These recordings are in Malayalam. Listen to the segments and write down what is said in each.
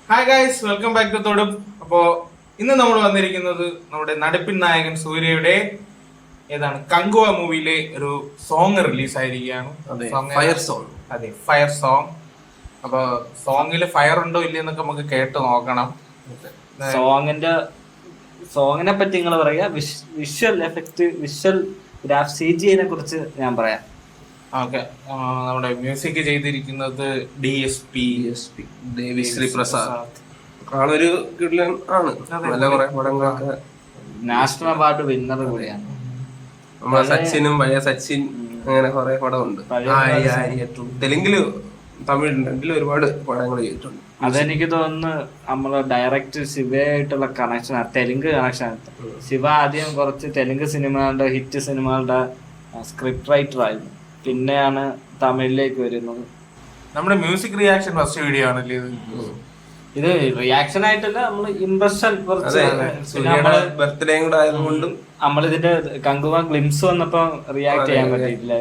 Hi guys, welcome back to തൊടും. അപ്പോ ഇന്ന് നമ്മൾ വന്നിരിക്കുന്നത് നമ്മുടെ നടപ്പിൻ നായകൻ സൂര്യയുടെ കങ്കുവ മൂവിയിലെ ഒരു സോങ് റിലീസ് ആയിരിക്കുകയാണ്. Fire song. അതെ, ഫയർ സോങ്. അപ്പൊ സോങ്ങില് ഫയർ ഉണ്ടോ ഇല്ലയെന്നൊക്കെ നമുക്ക് കേട്ട് നോക്കണം. സോങ്ങിനെ പറ്റി നിങ്ങൾ പറയാ, visual effect, visual graph, CGI കുറിച്ച് ഞാൻ പറയാം. ഓക്കെ, നമ്മുടെ മ്യൂസിക് ചെയ്തിരിക്കുന്നത് DSP ദേവിശ്രീ പ്രസാദ്. ആളൊരു കിടിലൻ ആണ്. നല്ല കുറെ പടങ്ങളൊക്കെ നാഷണൽ അവാർഡ് വിന്നർ കൂടിയാണ്. നമ്മളെ സച്ചിനും പഴയ സച്ചിൻ, അങ്ങനെ കുറെ പടമുണ്ട്. തെലുങ്കില്, തമിഴ്, രണ്ടിലും ഒരുപാട് പടങ്ങൾ ചെയ്തിട്ടുണ്ട്. അതെനിക്ക് തോന്നുന്നു നമ്മളെ ഡയറക്ടർ ശിവയായിട്ടുള്ള കണക്ഷൻ, തെലുങ്ക് കണക്ഷൻ. ശിവ ആദ്യം കുറച്ച് തെലുങ്ക് സിനിമകളുടെ, ഹിറ്റ് സിനിമകളുടെ സ്ക്രിപ്റ്റ് റൈറ്റർ ആയിരുന്നു. പിന്നെയാണ് തമിഴിലേക്ക് വരുന്നത്. നമ്മുടെ മ്യൂസിക് റിയാക്ഷൻ ഫസ്റ്റ് വീഡിയോ ആണല്ലേ ഇത് റിയാക്ഷൻ ആയിട്ടല്ല, നമ്മള് ഇംപ്രഷൻ കുറച്ച് ബർത്ത്ഡേ കൂടെ ആയതുകൊണ്ടും നമ്മളിതിന്റെ കങ്കുവ ഗ്ലിംസ് വന്നപ്പോ റിയാക്ട് ചെയ്യാൻ പറ്റിയിട്ടില്ല.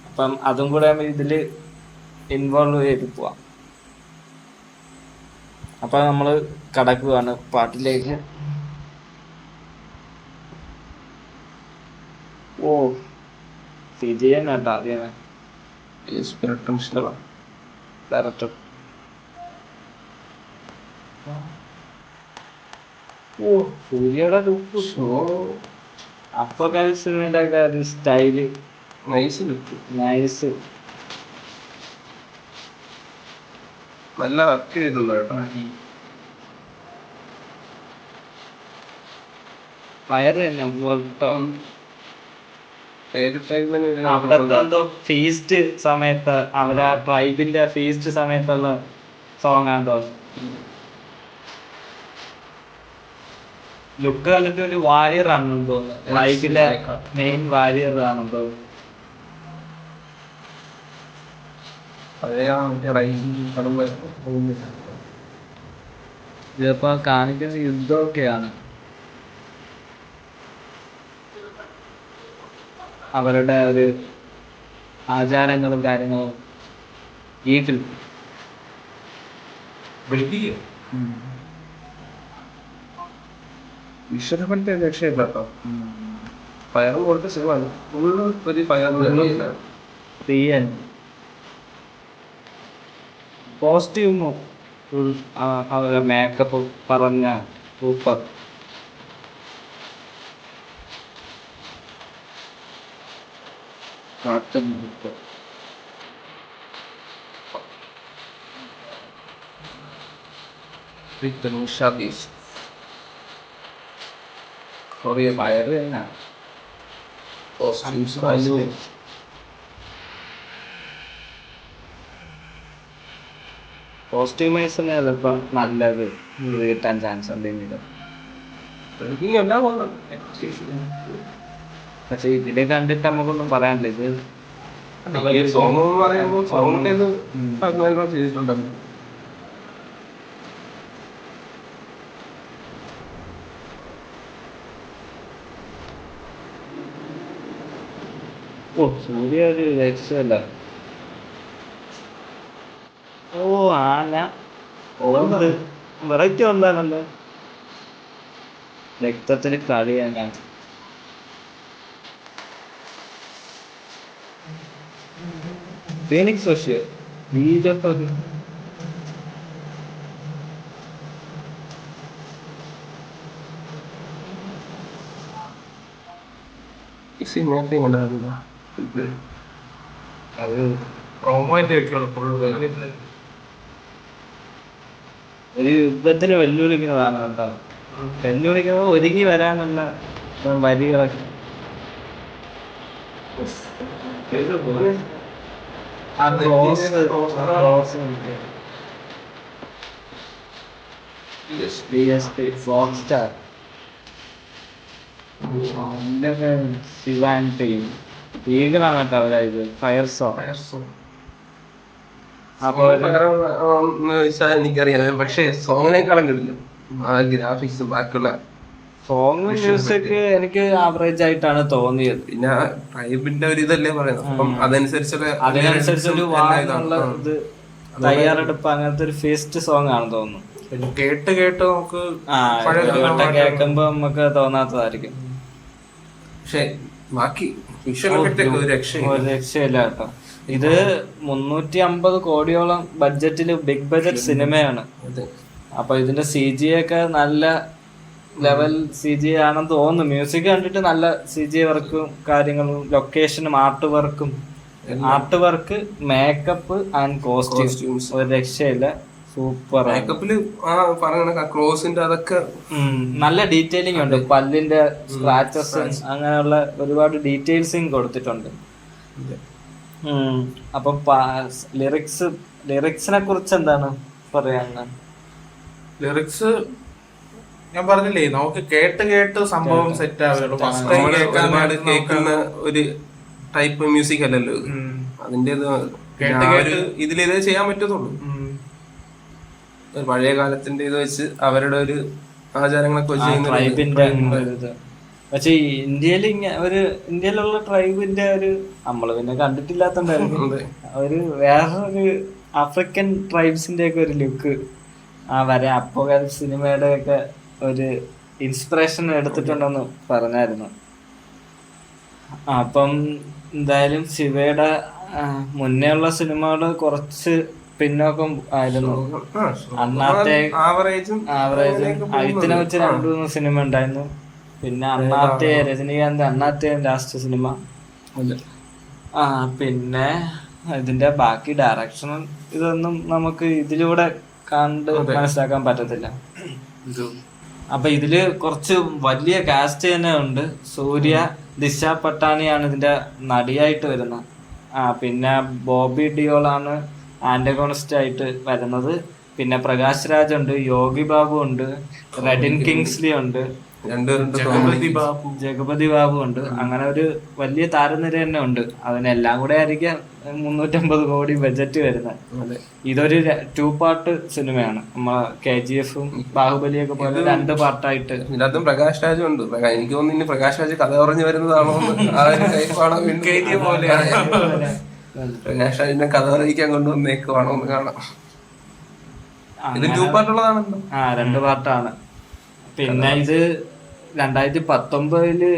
അപ്പം അതും കൂടെ ഇതില് ഇൻവോൾവ് ചെയ്ത് പോവാം. അപ്പൊ നമ്മള് കടക്കുവാണ് പാട്ടിലേക്ക്. ഓ CGI കേട്ടോ ആദ്യമേ ഡയറക്ടർ. ഓ സൂര്യയുടെ ലുക്ക്, അപ്പൊ സിനിമയുടെ ഒരു സ്റ്റൈല്, നൈസ് ലുക്ക്, നൈസ്. നല്ല വർക്ക് ചെയ്തിട്ടുണ്ട് കേട്ടോ. ഫയർ തന്നെ അവിടത്തെ ഫീസ്റ്റ് സമയത്ത്, അവരെ ട്രൈബിന്റെ ഫീസ്റ്റ് സമയത്തുള്ള സോങ് ആണെന്ന് തോന്നുന്നു. ലുക്ക് കണ്ടിട്ട് ഒരു വാരിയർ ആണെന്ന് തോന്നുന്നു. ട്രൈബിലെ മെയിൻ വാരിയർ ആണെന്ന് തോന്നുന്നു. ഇതിപ്പോ കാണിക്കുന്ന യുദ്ധമൊക്കെയാണ്. അവരുടെ ഒരു ആചാരങ്ങളും കാര്യങ്ങളും ഈ ഫിലിം. വിശ്വത്തെ രക്ഷയില്ല കേട്ടോ. ഫയർ കൊടുത്ത സിനിമ ഫുള്ള് ഒരു ഫയർ. തീയൻ പോസിറ്റീവ് അവരുടെ മേക്കപ്പ് പറഞ്ഞ സൂപ്പർ. ഫയർ തന്നെ കോസ്റ്റ്യൂമൈസിന് ചിലപ്പോൾ നല്ലത് കിട്ടാൻ ചാൻസ് ഉണ്ടെങ്കിലും. പക്ഷെ ഇതിനെ കണ്ടിട്ട് നമുക്കൊന്നും പറയാനില്ല. ഇത് സോങ് പറയുമ്പോൾ സോങ്ങിന്റെ ചെയ്തിട്ടുണ്ടല്ലോ. ഓ സൂര്യ ഒരു രക്ഷയല്ല. ഓ ആന ഓന്ത് വെറൈറ്റി വന്നാണല്ലോ. രക്തത്തിന് കളിയാണ്. ഫീനിക്സ് പക്ഷേ ബീജപ്പത് ഈ സിനിമയൊക്കെ ഉണ്ടാവില്ല. അത് പ്രൊമോന്റെ ഒക്കെയുള്ള ഫുള്ള് ഒരു യുദ്ധത്തിന് വെല്ലുവിളിക്കുന്നതാണ് കേട്ടോ. വെല്ലുവിളിക്കുമ്പോൾ ഒരുങ്ങി വരാനുള്ള വരികളൊക്കെ. ശിവാൻ ടീം ഭീകരാണ് കേട്ടോ അവരായത്. Fire song. എനിക്കറിയാം, പക്ഷെ സോങ്ങിനേക്കാളും കിട്ടില്ല ആ ഗ്രാഫിക്സും ബാക്കിയുള്ള സോങ് മ്യൂസിക് എനിക്ക് ആവറേജ് ആയിട്ടാണ് തോന്നിയത്. പിന്നെ ട്രൈബിന്റെ ഒരു ഇതല്ലേ പറയുന്നത്, അപ്പം അതിനനുസരിച്ചൊരു ഇത് തയ്യാറെടുപ്പ്, അങ്ങനത്തെ ഒരു ഫേസ്റ്റ് സോങ് ആണെന്ന് തോന്നുന്നു. പിന്നെ കേട്ട് കേട്ട് നമുക്ക് ഒരു വട്ടം കേൾക്കുമ്പോ നമുക്ക് തോന്നാത്തതായിരിക്കും. പക്ഷെ ബാക്കി വിഷ്വൽ എഫക്റ്റ് ഒരു രക്ഷയില്ല. ഒരു രക്ഷയില്ല കേട്ടോ. ഇത് 350 കോടിയോളം ബഡ്ജറ്റില് ബിഗ് ബഡ്ജറ്റ് സിനിമയാണ്. അപ്പൊ ഇതിന്റെ CGI ഒക്കെ നല്ല ലെവൽ CGI ആണെന്ന് തോന്നുന്നു. മ്യൂസിക് കണ്ടിട്ട് നല്ല CGI വർക്കും കാര്യങ്ങളും ലൊക്കേഷനും art work makeup and costumes ഒരു രക്ഷയില്ല. സൂപ്പർ മേക്കപ്പില് പറഞ്ഞ ക്രോസിന്റെ അതൊക്കെ നല്ല ഡീറ്റെയിലിംഗ് ഉണ്ട്. പല്ലിന്റെ സ്ക്രാച്ചസ് അങ്ങനെയുള്ള ഒരുപാട് ഡീറ്റെയിൽസും കൊടുത്തിട്ടുണ്ട്. അപ്പൊ ലിറിക്സിനെ കുറിച്ച് എന്താണ് പറയാൻ? ലിറിക്സ് ഞാൻ പറഞ്ഞില്ലേ, നമുക്ക് കേട്ട് കേട്ട് സംഭവം സെറ്റ് ആവുള്ളൂ. ഒരുപാട് കേൾക്കുന്ന ഒരു ടൈപ്പ് മ്യൂസിക് അല്ലല്ലോ ഇത്. അതിന്റെ ഇതിലിത് ചെയ്യാൻ പറ്റത്തുള്ളൂ. പഴയ കാലത്തിന്റെ ഇത് വെച്ച് അവരുടെ ഒരു ആചാരങ്ങളൊക്കെ വെച്ച്. പക്ഷെ ഇന്ത്യയിലുള്ള ട്രൈബിന്റെ ഒരു നമ്മള് പിന്നെ കണ്ടിട്ടില്ലാത്തോണ്ടായിരുന്നു ഒരു വേറൊരു ആഫ്രിക്കൻ ട്രൈബ്സിന്റെ ഒക്കെ ഒരു ലുക്ക് അപ്പോകാലിപ്സ് സിനിമയുടെ ഒക്കെ ഒരു ഇൻസ്പിറേഷൻ എടുത്തിട്ടുണ്ടെന്ന് പറഞ്ഞായിരുന്നു. അപ്പം എന്തായാലും ശിവയുടെ മുന്നേ ഉള്ള സിനിമകള് കുറച്ച് പിന്നോക്കം ആയിരുന്നു. അന്നാത്തെ ആവറേജ് അതിനെ വെച്ച് 2-3 സിനിമ ഉണ്ടായിരുന്നു. പിന്നെ രജനീകാന്ത് ലാസ്റ്റ് സിനിമ. പിന്നെ ഇതിന്റെ ബാക്കി ഡയറക്ഷനും ഇതൊന്നും നമുക്ക് ഇതിലൂടെ കണ്ട് മനസ്സിലാക്കാൻ പറ്റത്തില്ല. അപ്പൊ ഇതില് കുറച്ച് വലിയ കാസ്റ്റ് തന്നെ ഉണ്ട്. സൂര്യ, ദിശ പട്ടാണിയാണ് ഇതിന്റെ നടിയായിട്ട് വരുന്നത്. പിന്നെ ബോബി ഡിയോളാണ് ആന്റഗോണിസ്റ്റ് ആയിട്ട് വരുന്നത്. പിന്നെ പ്രകാശ് രാജ് ഉണ്ട്, യോഗി ബാബു ഉണ്ട്, റെഡിൻ കിങ്സ്ലി ഉണ്ട്, ജഗപതി ബാബു ഉണ്ട്. അങ്ങനെ ഒരു വലിയ താരനിര തന്നെ ഉണ്ട്. അതിനെല്ലാം കൂടെ ആയിരിക്കാം 350 കോടി ബഡ്ജറ്റ് വരുന്നത്. ഇതൊരു 2 പാർട്ട് സിനിമയാണ്. നമ്മളെ KGF-ഉം ബാഹുബലിയൊക്കെ പോലെ 2 പാർട്ടായിട്ട്. ഇതിനകത്തും പ്രകാശ് രാജ് ഉണ്ട്. എനിക്ക് തോന്നുന്നു ഇനി പ്രകാശ് രാജ് കഥ പറഞ്ഞു വരുന്നതാണോ പ്രകാശ് രാജിന്റെ കഥ അറിയിക്കാൻ കൊണ്ടുവന്നേക്കുവാണോ എന്ന് കാണാം. ഇത് 2 പാർട്ടുള്ളതാണല്ലോ. 2 പാർട്ടാണ്. പിന്നെ ഇത് 2019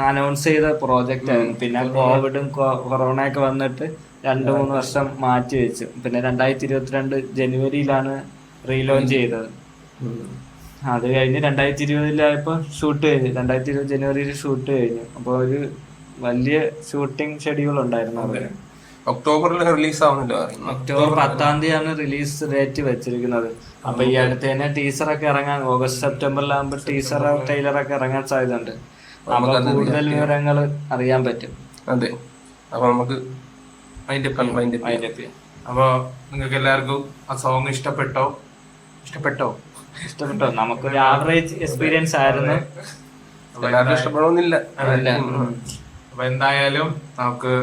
അനൗൺസ് ചെയ്ത പ്രോജക്റ്റ് ആയിരുന്നു. പിന്നെ കോവിഡും കൊറോണയൊക്കെ വന്നിട്ട് 2-3 വർഷം മാറ്റി വെച്ചു. പിന്നെ 2022 ജനുവരിയിലാണ് റീലോഞ്ച് ചെയ്തത്. അത് കഴിഞ്ഞ് 2020 ഷൂട്ട് കഴിഞ്ഞു. 2020 ജനുവരിയിൽ ഷൂട്ട് കഴിഞ്ഞു. അപ്പൊ ഒരു വലിയ ഷൂട്ടിംഗ് ഷെഡ്യൂൾ ഉണ്ടായിരുന്നു അവര്. ഒക്ടോബറിൽ റിലീസ് ആവുന്നില്ല. ഒക്ടോബർ 10-ാം തീയതിയാണ് റിലീസ് ഡേറ്റ് വെച്ചിരിക്കുന്നത്. അപ്പൊ ഈ അടുത്ത് തന്നെ ടീസറൊക്കെ ഇറങ്ങാൻ ഓഗസ്റ്റ് സെപ്റ്റംബറിലാകുമ്പോൾ ട്രെയിലറൊക്കെ ഇറങ്ങാൻ സാധ്യതയുണ്ട്. അപ്പൊ കൂടുതൽ വിവരങ്ങൾ അറിയാൻ പറ്റും. അതെ. അപ്പൊ നമുക്ക് അപ്പൊ നിങ്ങൾക്ക് എല്ലാവർക്കും ആ സോങ് ഇഷ്ടപ്പെട്ടോ? നമുക്കൊരു ആവറേജ് എക്സ്പീരിയൻസ് ആയിരുന്നു. ഇഷ്ടപ്പെടണമെന്നില്ല. അപ്പൊ എന്തായാലും നമുക്ക്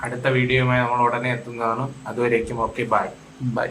അടുത്ത വീഡിയോയുമായി നമ്മൾ ഉടനെ എത്തുന്നതാണ്. അതുവരേക്കും ഓക്കെ, ബൈ.